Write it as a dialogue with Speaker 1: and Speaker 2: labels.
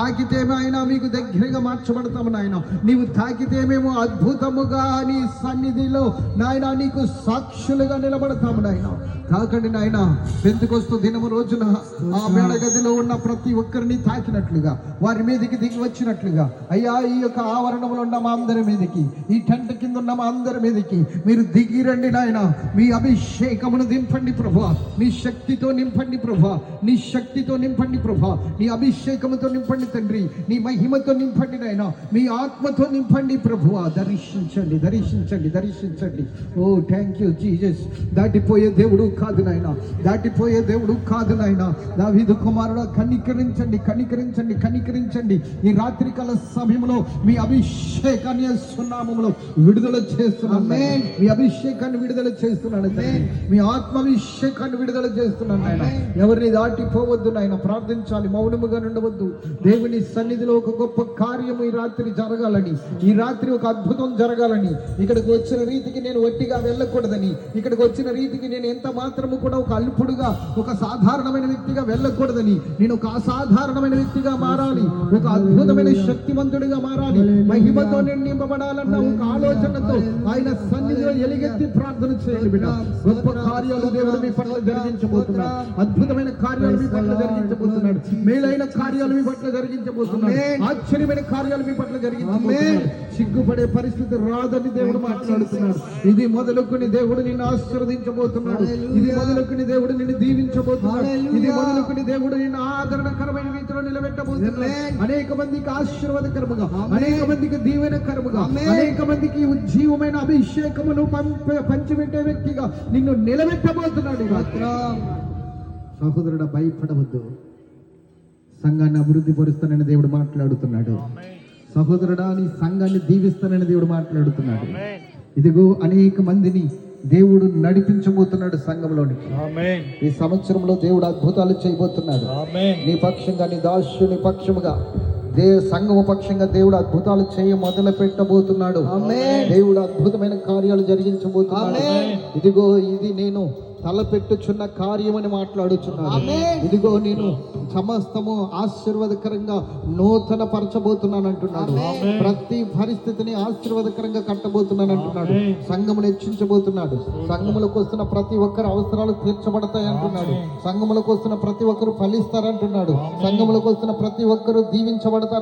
Speaker 1: తాకితేమో ఆయన మీకు దగ్గరగా మార్చబడతాము నాయన. నీవు తాకితే మేము అద్భుతముగా నీ సన్నిధిలో నాయన నీకు సాక్షులుగా నిలబడతాము నాయన. తాకండి నాయన. పెంతెకొస్తు దినము రోజున ఆ మేడ గదిలో ఉన్న ప్రతి ఒక్కరిని తాకినట్లుగా, వారి మీదకి దిగి వచ్చినట్లుగా అయ్యా, ఈ యొక్క ఆవరణంలో ఉన్న మా అందరి మీదకి, ఈ టెంట్ కింద ఉన్న మా అందరి మీదకి మీరు దిగి రండి నాయన. మీ అభిషేకమును నింపండి ప్రభువా, నీ శక్తితో నింపండి ప్రభువా, నీ శక్తితో నింపండి ప్రభువా, నీ అభిషేకముతో నింపండి తండ్రి, నీ మహిమతో నింపండి నాయన, మీ ఆత్మతో నింపండి ప్రభువా. దర్శించండి, దర్శించండి, దర్శించండి. ఓ థ్యాంక్ యూ జీసస్. దాటిపోయే దేవుడు కాదు నాయన, దాటిపోయే దేవుడు కాదు నాయన. దావీదు కుమారుడా, కనికరించండి, కనికరించండి, కనికరించండి. ఈ రాత్రికాల సమయంలో మీ అభిషేకాన్ని సున్నామములో విడుదల చేస్తున్నాను. మీ అభిషేకాన్ని విడుదల చేస్తున్నాను, మీ ఆత్మాభిషేకాన్ని విడుదల చేస్తున్నాను నాయన. ఎవరిని దాటిపోవద్దు నాయన. ప్రార్థించాలి, మౌనముగా ఉండవద్దు. దేవుని సన్నిధిలో ఒక గొప్ప కార్యము ఈ రాత్రి జరగాలని, ఈ రాత్రి ఒక అద్భుతం జరగాలని, ఇక్కడికి వచ్చిన రీతికి నేను వట్టిగా వెళ్ళకూడదని, ఇక్కడికి వచ్చిన రీతికి నేను ఎంత మాత్రము కూడా ఒక అల్పుడుగా, ఒక సాధారణమైన వ్యక్తిగా వెళ్ళకూడదని, నేను ఒక అసాధారణమైన వ్యక్తిగా మారాలి, ఒక అద్భుతమైన శక్తివంతుడిగా మారాలి, మహిమతో నేను నింపబడాలన్న ఒక ఆలోచనతో ఆయన సన్నిధిలో ఎలుగెత్తి ప్రార్థన చేయండి బిడ్డ. గొప్ప కార్యాలు దేవుడు మీ పట్ల జరిగించబోతున్నాడు. అద్భుతమైన కార్యాలు మీ పట్ల జరిగించబోతున్నాడు. మేలైన కార్యాలు మీ పట్ల జరిగించబోతున్నాడు. ఆశ్చర్యమైన కార్యాలు మీ పట్ల జరిగించబోతున్నాడు. సిగ్గుపడే పరిస్థితి రాదని దేవుడు మాట్లాడుతున్నాడు. ఇది మొదలుకొని దేవుడు నిన్ను ఆశీర్వదించబోతున్నాడు. ఇది మొదలుకొని దేవుడు నిన్ను దీవించబోతున్నాడు. ఇది మొదలుకొని దేవుడు నిన్ను ఆదరణకరమైన రీతిలో నిలబెట్టబోతున్నాడు. అనేక మందికి ఆశీర్వాదకరముగా, అనేక మందికి దీవెనకరముగా, అనేక మందికి ఉజ్జీవమైన అభిషేకమును పంచిపెట్టే వ్యక్తిగా నిన్ను నిలబెట్టబోతున్నాడు. సహోదరుడా, భయపడవద్దు. సంఘాన్ని అభివృద్ధి పరుస్తానని దేవుడు మాట్లాడుతున్నాడు. సహోదరుడా, నీ సంఘాన్ని దీవిస్తానని దేవుడు మాట్లాడుతున్నాడు. ఇదిగో అనేక మందిని దేవుడు నడిపించబోతున్నాడు సంఘంలోనికి. ఈ సంవత్సరంలో దేవుడు అద్భుతాలు చేయబోతున్నాడు. నీ పక్షంగా, నీ దాసుని పక్షముగా, సంఘము పక్షంగా దేవుడు అద్భుతాలు చేయ మొదలు పెట్టబోతున్నాడు. దేవుడు అద్భుతమైన కార్యాలు జరిగించబోతున్నాడు. ఇదిగో ఇది నేను తలపెట్టుచున్న కార్యమని మాట్లాడుచున్నాను. ఇదిగో నేను సమస్తము ఆశీర్వాదకరంగా నూతన పరచబోతున్నాను అంటున్నాడు. ప్రతి పరిస్థితిని ఆశీర్వాదకరంగా కట్టబోతున్నాను అంటున్నాడు. సంఘమును హెచ్చించబోతున్నాడు. సంఘములకు వస్తున్న ప్రతి ఒక్కరు అవసరాలు తీర్చబడతాయి అంటున్నాడు. సంఘములకు వస్తున్న ప్రతి ఒక్కరు ఫలిస్తారంటున్నాడు. సంఘములకు వస్తున్న ప్రతి ఒక్కరు దీవించబడతారు.